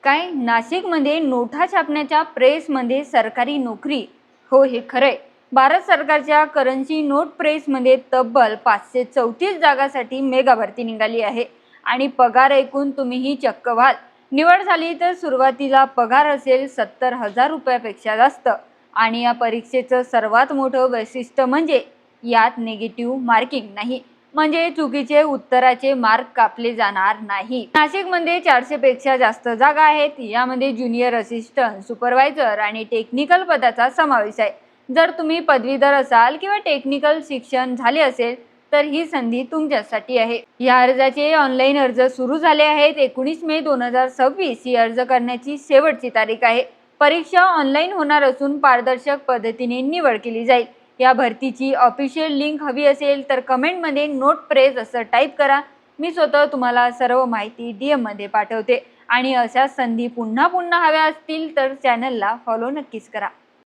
काय नाशिकमध्ये नोटा छापण्याच्या प्रेसमध्ये सरकारी नोकरी? हो, हे खरंय. भारत सरकारच्या करन्सी नोट प्रेसमध्ये तब्बल 534 जागांसाठी मेगा भरती निघाली आहे. आणि पगार ऐकून तुम्हीही चक्क व्हाल. निवड झाली तर सुरुवातीला पगार असेल 70,000 रुपयापेक्षा जास्त. आणि या परीक्षेचं सर्वात मोठं वैशिष्ट्य म्हणजे यात निगेटिव्ह मार्किंग नाही, म्हणजे चुकीचे उत्तराचे मार्क कापले जाणार नाही. नाशिकमध्ये 400 पेक्षा जास्त जागा आहेत. यामध्ये ज्युनियर असिस्टंट, सुपरवायझर आणि टेक्निकल पदाचा समावेश आहे. जर तुम्ही पदवीधर असाल किंवा टेक्निकल शिक्षण झाले असेल तर ही संधी तुमच्यासाठी आहे. या अर्जाचे ऑनलाईन अर्ज सुरू झाले आहेत. 19 मे 2026 ही अर्ज करण्याची शेवटची तारीख आहे. परीक्षा ऑनलाईन होणार असून पारदर्शक पद्धतीने निवड केली जाईल. या भरतीची ऑफिशियल लिंक हवी असेल तर कमेंटमध्ये नोट प्रेस असं टाईप करा. मी स्वतः तुम्हाला सर्व माहिती DM मध्ये पाठवते. आणि अशा संधी पुन्हा पुन्हा हव्या असतील तर चॅनलला फॉलो नक्कीच करा.